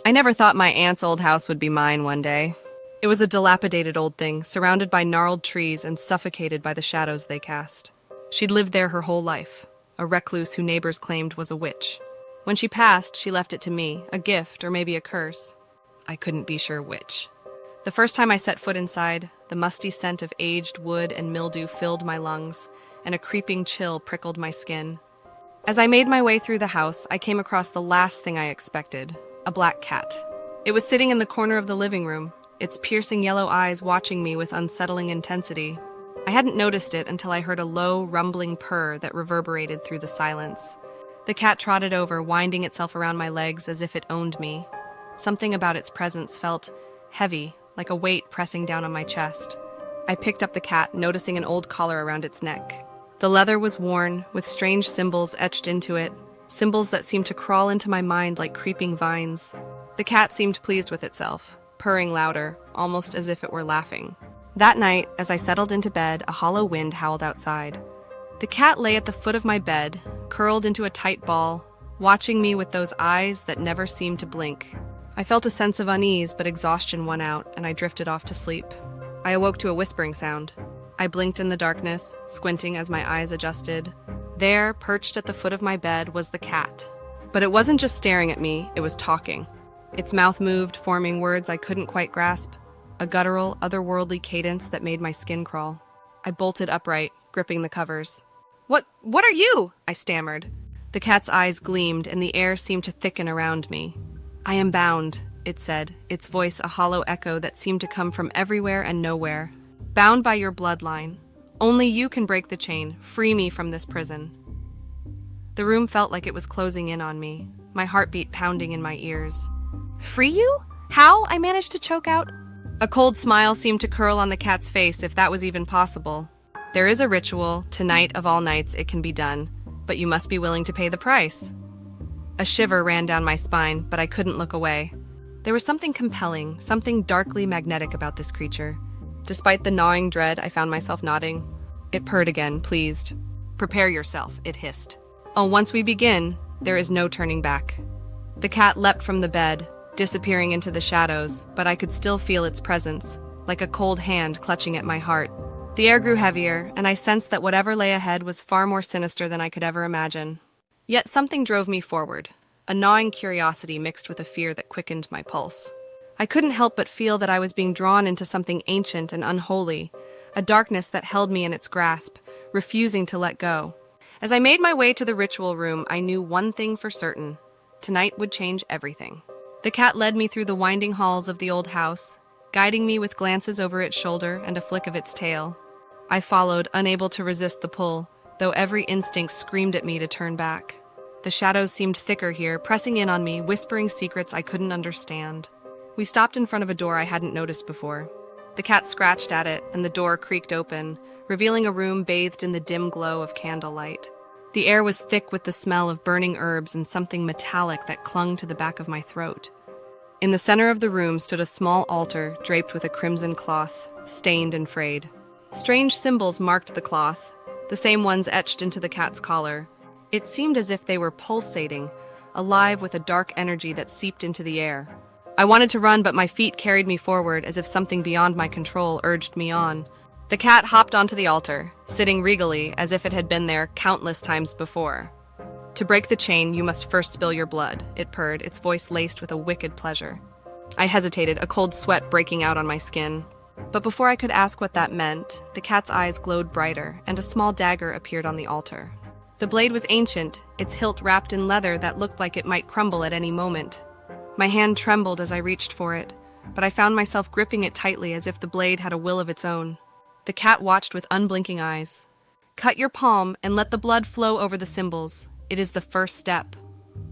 I never thought my aunt's old house would be mine one day. It was a dilapidated old thing, surrounded by gnarled trees and suffocated by the shadows they cast. She'd lived there her whole life, a recluse who neighbors claimed was a witch. When she passed, she left it to me, a gift or maybe a curse. I couldn't be sure which. The first time I set foot inside, the musty scent of aged wood and mildew filled my lungs, and a creeping chill prickled my skin. As I made my way through the house, I came across the last thing I expected, a black cat. It was sitting in the corner of the living room, its piercing yellow eyes watching me with unsettling intensity. I hadn't noticed it until I heard a low, rumbling purr that reverberated through the silence. The cat trotted over, winding itself around my legs as if it owned me. Something about its presence felt heavy, like a weight pressing down on my chest. I picked up the cat, noticing an old collar around its neck. The leather was worn, with strange symbols etched into it, symbols that seemed to crawl into my mind like creeping vines. The cat seemed pleased with itself, purring louder, almost as if it were laughing. That night, as I settled into bed, a hollow wind howled outside. The cat lay at the foot of my bed, curled into a tight ball, watching me with those eyes that never seemed to blink. I felt a sense of unease, but exhaustion won out, and I drifted off to sleep. I awoke to a whispering sound. I blinked in the darkness, squinting as my eyes adjusted. There, perched at the foot of my bed, was the cat. But it wasn't just staring at me, it was talking. Its mouth moved, forming words I couldn't quite grasp, a guttural, otherworldly cadence that made my skin crawl. I bolted upright, gripping the covers. What are you?" I stammered. The cat's eyes gleamed, and the air seemed to thicken around me. "I am bound," it said, its voice a hollow echo that seemed to come from everywhere and nowhere. "Bound by your bloodline. Only you can break the chain, free me from this prison." The room felt like it was closing in on me, my heartbeat pounding in my ears. "Free you? How?" I managed to choke out. A cold smile seemed to curl on the cat's face, if that was even possible. "There is a ritual. Tonight of all nights it can be done, but you must be willing to pay the price." A shiver ran down my spine, but I couldn't look away. There was something compelling, something darkly magnetic about this creature. Despite the gnawing dread, I found myself nodding. It purred again, pleased. "Prepare yourself," it hissed. "Oh, once we begin, there is no turning back." The cat leapt from the bed, disappearing into the shadows, but I could still feel its presence, like a cold hand clutching at my heart. The air grew heavier, and I sensed that whatever lay ahead was far more sinister than I could ever imagine. Yet something drove me forward, a gnawing curiosity mixed with a fear that quickened my pulse. I couldn't help but feel that I was being drawn into something ancient and unholy, a darkness that held me in its grasp, refusing to let go. As I made my way to the ritual room, I knew one thing for certain. Tonight would change everything. The cat led me through the winding halls of the old house, guiding me with glances over its shoulder and a flick of its tail. I followed, unable to resist the pull, though every instinct screamed at me to turn back. The shadows seemed thicker here, pressing in on me, whispering secrets I couldn't understand. We stopped in front of a door I hadn't noticed before. The cat scratched at it, and the door creaked open, revealing a room bathed in the dim glow of candlelight. The air was thick with the smell of burning herbs and something metallic that clung to the back of my throat. In the center of the room stood a small altar draped with a crimson cloth, stained and frayed. Strange symbols marked the cloth, the same ones etched into the cat's collar. It seemed as if they were pulsating, alive with a dark energy that seeped into the air. I wanted to run, but my feet carried me forward as if something beyond my control urged me on. The cat hopped onto the altar, sitting regally as if it had been there countless times before. "To break the chain, you must first spill your blood," it purred, its voice laced with a wicked pleasure. I hesitated, a cold sweat breaking out on my skin. But before I could ask what that meant, the cat's eyes glowed brighter, and a small dagger appeared on the altar. The blade was ancient, its hilt wrapped in leather that looked like it might crumble at any moment. My hand trembled as I reached for it, but I found myself gripping it tightly as if the blade had a will of its own. The cat watched with unblinking eyes. "Cut your palm and let the blood flow over the symbols. It is the first step."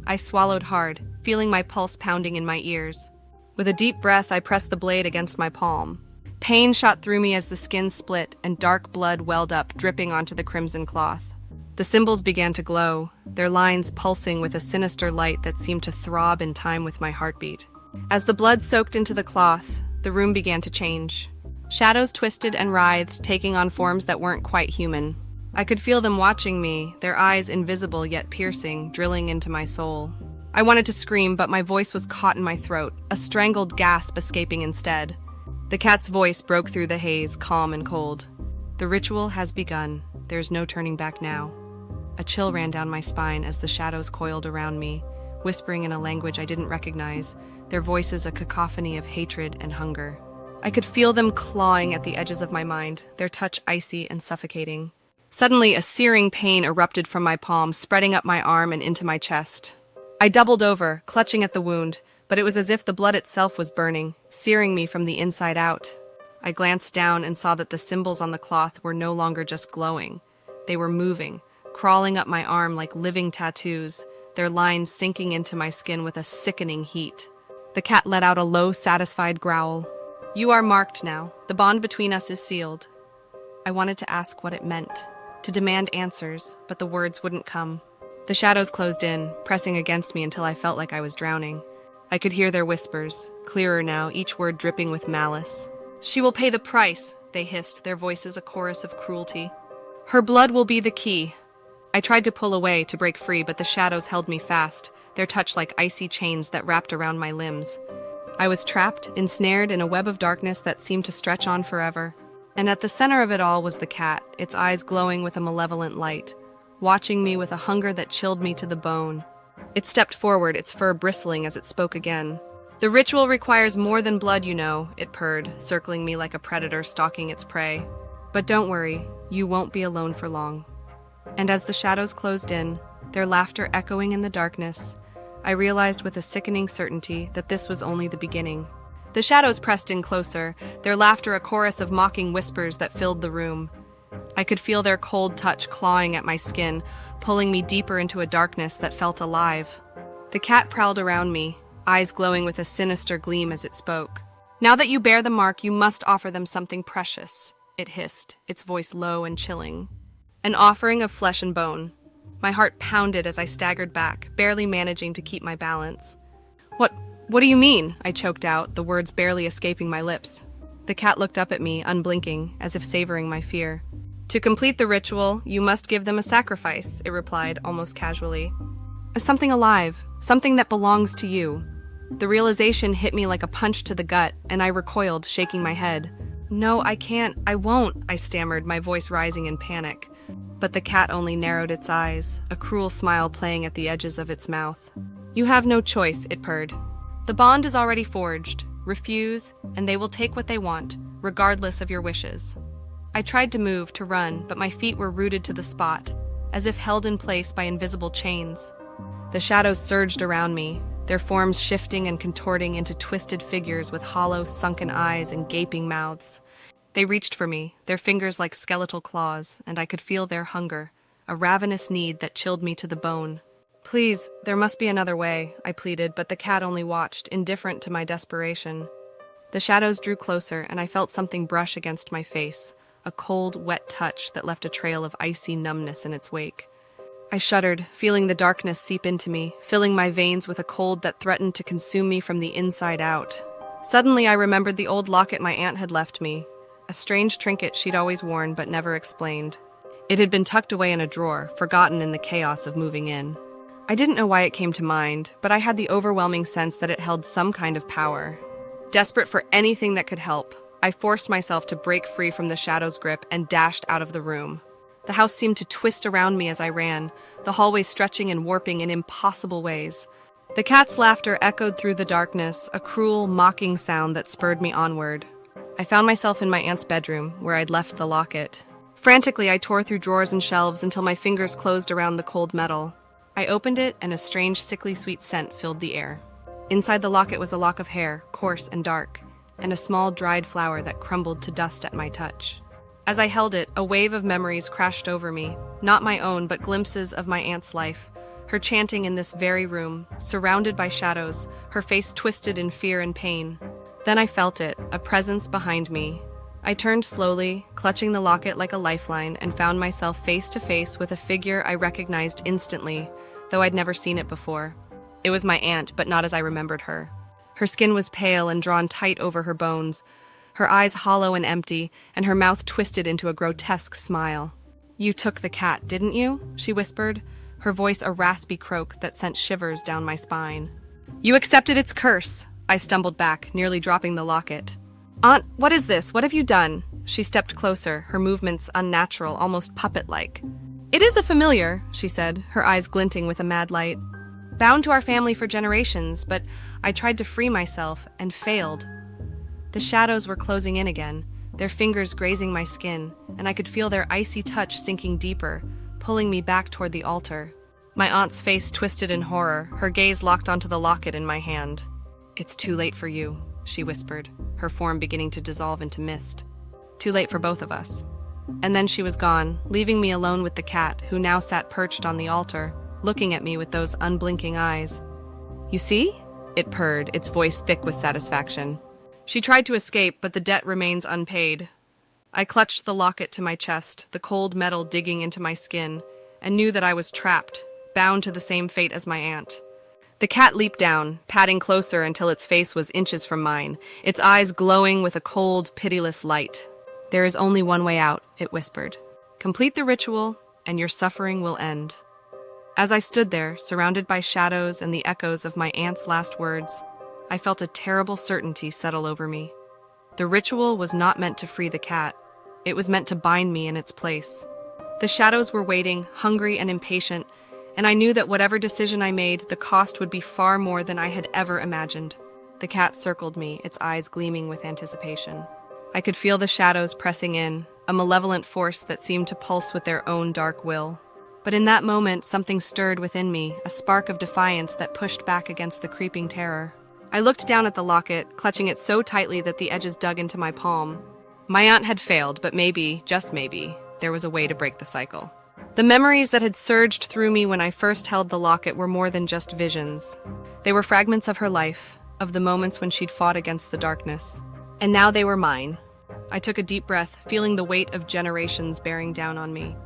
I swallowed hard, feeling my pulse pounding in my ears. With a deep breath, I pressed the blade against my palm. Pain shot through me as the skin split and dark blood welled up, dripping onto the crimson cloth. The symbols began to glow, their lines pulsing with a sinister light that seemed to throb in time with my heartbeat. As the blood soaked into the cloth, the room began to change. Shadows twisted and writhed, taking on forms that weren't quite human. I could feel them watching me, their eyes invisible yet piercing, drilling into my soul. I wanted to scream, but my voice was caught in my throat, a strangled gasp escaping instead. The cat's voice broke through the haze, calm and cold. The ritual has begun. There's no turning back now. A chill ran down my spine as the shadows coiled around me, whispering in a language I didn't recognize, their voices a cacophony of hatred and hunger. I could feel them clawing at the edges of my mind, their touch icy and suffocating. Suddenly, a searing pain erupted from my palm, spreading up my arm and into my chest. I doubled over, clutching at the wound, but it was as if the blood itself was burning, searing me from the inside out. I glanced down and saw that the symbols on the cloth were no longer just glowing. They were moving, crawling up my arm like living tattoos, their lines sinking into my skin with a sickening heat. The cat let out a low, satisfied growl. "You are marked now. The bond between us is sealed." I wanted to ask what it meant, to demand answers, but the words wouldn't come. The shadows closed in, pressing against me until I felt like I was drowning. I could hear their whispers, clearer now, each word dripping with malice. "She will pay the price," they hissed, their voices a chorus of cruelty. "Her blood will be the key." I tried to pull away, to break free, but the shadows held me fast, their touch like icy chains that wrapped around my limbs. I was trapped, ensnared in a web of darkness that seemed to stretch on forever. And at the center of it all was the cat, its eyes glowing with a malevolent light, watching me with a hunger that chilled me to the bone. It stepped forward, its fur bristling as it spoke again. "The ritual requires more than blood, you know," it purred, circling me like a predator stalking its prey. "But don't worry, you won't be alone for long." And as the shadows closed in, their laughter echoing in the darkness, I realized with a sickening certainty that this was only the beginning. The shadows pressed in closer, their laughter a chorus of mocking whispers that filled the room. I could feel their cold touch clawing at my skin, pulling me deeper into a darkness that felt alive. The cat prowled around me, eyes glowing with a sinister gleam as it spoke. "Now that you bear the mark, you must offer them something precious," it hissed, its voice low and chilling. "An offering of flesh and bone." My heart pounded as I staggered back, barely managing to keep my balance. What do you mean?" I choked out, the words barely escaping my lips. The cat looked up at me, unblinking, as if savoring my fear. "To complete the ritual, you must give them a sacrifice," it replied, almost casually. "Something alive, something that belongs to you." The realization hit me like a punch to the gut, and I recoiled, shaking my head. "No, I can't, I won't," I stammered, my voice rising in panic. But the cat only narrowed its eyes, a cruel smile playing at the edges of its mouth. "You have no choice," it purred. "The bond is already forged. Refuse, and they will take what they want, regardless of your wishes." I tried to move, to run, but my feet were rooted to the spot, as if held in place by invisible chains. The shadows surged around me, their forms shifting and contorting into twisted figures with hollow, sunken eyes and gaping mouths. They reached for me, their fingers like skeletal claws, and I could feel their hunger, a ravenous need that chilled me to the bone. "Please, there must be another way," I pleaded, but the cat only watched, indifferent to my desperation. The shadows drew closer, and I felt something brush against my face, a cold, wet touch that left a trail of icy numbness in its wake. I shuddered, feeling the darkness seep into me, filling my veins with a cold that threatened to consume me from the inside out. Suddenly, I remembered the old locket my aunt had left me, a strange trinket she'd always worn but never explained. It had been tucked away in a drawer, forgotten in the chaos of moving in. I didn't know why it came to mind, but I had the overwhelming sense that it held some kind of power. Desperate for anything that could help, I forced myself to break free from the shadow's grip and dashed out of the room. The house seemed to twist around me as I ran, the hallway stretching and warping in impossible ways. The cat's laughter echoed through the darkness, a cruel, mocking sound that spurred me onward. I found myself in my aunt's bedroom, where I'd left the locket. Frantically, I tore through drawers and shelves until my fingers closed around the cold metal. I opened it, and a strange, sickly sweet scent filled the air. Inside the locket was a lock of hair, coarse and dark, and a small dried flower that crumbled to dust at my touch. As I held it, a wave of memories crashed over me, not my own, but glimpses of my aunt's life, her chanting in this very room, surrounded by shadows, her face twisted in fear and pain. Then I felt it, a presence behind me. I turned slowly, clutching the locket like a lifeline, and found myself face to face with a figure I recognized instantly, though I'd never seen it before. It was my aunt, but not as I remembered her. Her skin was pale and drawn tight over her bones, her eyes hollow and empty, and her mouth twisted into a grotesque smile. "You took the cat, didn't you?" she whispered, her voice a raspy croak that sent shivers down my spine. "You accepted its curse," I stumbled back, nearly dropping the locket. "Aunt, what is this? What have you done?" She stepped closer, her movements unnatural, almost puppet-like. "It is a familiar," she said, her eyes glinting with a mad light. "Bound to our family for generations, but I tried to free myself and failed." The shadows were closing in again, their fingers grazing my skin, and I could feel their icy touch sinking deeper, pulling me back toward the altar. My aunt's face twisted in horror, her gaze locked onto the locket in my hand. "It's too late for you," she whispered, her form beginning to dissolve into mist. Too late for both of us. And then she was gone, leaving me alone with the cat, who now sat perched on the altar, looking at me with those unblinking eyes. "You see?" It purred, its voice thick with satisfaction. She tried to escape, but the debt remains unpaid. I clutched the locket to my chest, the cold metal digging into my skin, and knew that I was trapped, bound to the same fate as my aunt. The cat leaped down, padding closer until its face was inches from mine, its eyes glowing with a cold, pitiless light. "There is only one way out," it whispered. "Complete the ritual, and your suffering will end." As I stood there, surrounded by shadows and the echoes of my aunt's last words, I felt a terrible certainty settle over me. The ritual was not meant to free the cat. It was meant to bind me in its place. The shadows were waiting, hungry and impatient, and I knew that whatever decision I made, the cost would be far more than I had ever imagined. The cat circled me, its eyes gleaming with anticipation. I could feel the shadows pressing in, a malevolent force that seemed to pulse with their own dark will. But in that moment, something stirred within me, a spark of defiance that pushed back against the creeping terror. I looked down at the locket, clutching it so tightly that the edges dug into my palm. My aunt had failed, but maybe, just maybe, there was a way to break the cycle. The memories that had surged through me when I first held the locket were more than just visions. They were fragments of her life, of the moments when she'd fought against the darkness. And now they were mine. I took a deep breath, feeling the weight of generations bearing down on me.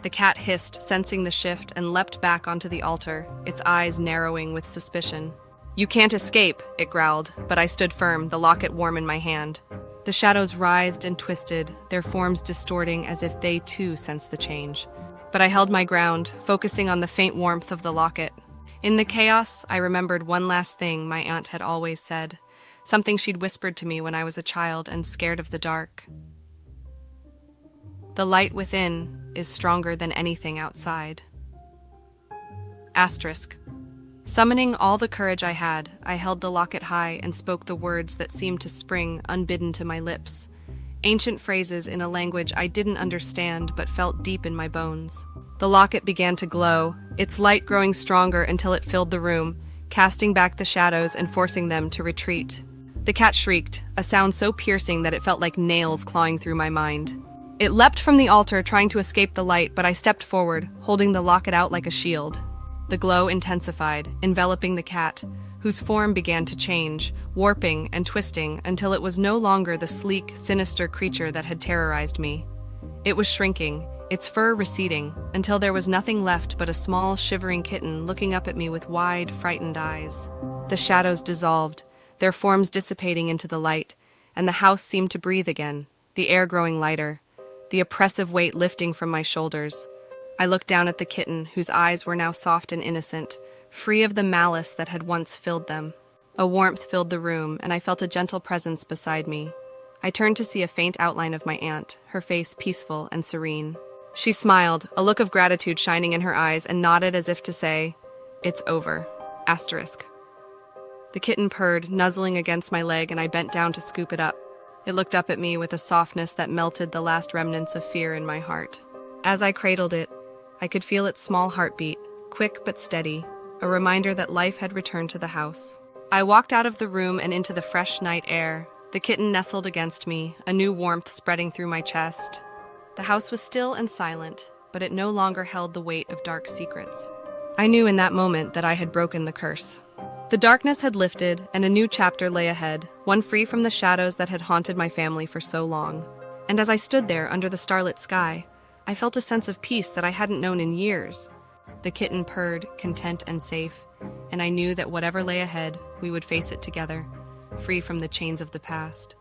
The cat hissed, sensing the shift, and leapt back onto the altar, its eyes narrowing with suspicion. "You can't escape," it growled, but I stood firm, the locket warm in my hand. The shadows writhed and twisted, their forms distorting as if they too sensed the change. But I held my ground, focusing on the faint warmth of the locket. In the chaos, I remembered one last thing my aunt had always said, something she'd whispered to me when I was a child and scared of the dark. "The light within is stronger than anything outside." Asterisk. Summoning all the courage I had, I held the locket high and spoke the words that seemed to spring unbidden to my lips. Ancient phrases in a language I didn't understand but felt deep in my bones. The locket began to glow, its light growing stronger until it filled the room, casting back the shadows and forcing them to retreat. The cat shrieked, a sound so piercing that it felt like nails clawing through my mind. It leapt from the altar, trying to escape the light, but I stepped forward, holding the locket out like a shield. The glow intensified, enveloping the cat, whose form began to change, warping and twisting until it was no longer the sleek, sinister creature that had terrorized me. It was shrinking, its fur receding, until there was nothing left but a small, shivering kitten looking up at me with wide, frightened eyes. The shadows dissolved, their forms dissipating into the light, and the house seemed to breathe again, the air growing lighter, the oppressive weight lifting from my shoulders. I looked down at the kitten, whose eyes were now soft and innocent, free of the malice that had once filled them. A warmth filled the room, and I felt a gentle presence beside me. I turned to see a faint outline of my aunt, her face peaceful and serene. She smiled, a look of gratitude shining in her eyes, and nodded as if to say, "It's over." Asterisk. The kitten purred, nuzzling against my leg, and I bent down to scoop it up. It looked up at me with a softness that melted the last remnants of fear in my heart. As I cradled it, I could feel its small heartbeat, quick but steady, a reminder that life had returned to the house. I walked out of the room and into the fresh night air. The kitten nestled against me, a new warmth spreading through my chest. The house was still and silent, but it no longer held the weight of dark secrets. I knew in that moment that I had broken the curse. The darkness had lifted, and a new chapter lay ahead, one free from the shadows that had haunted my family for so long. And as I stood there under the starlit sky, I felt a sense of peace that I hadn't known in years. The kitten purred, content and safe, and I knew that whatever lay ahead, we would face it together, free from the chains of the past.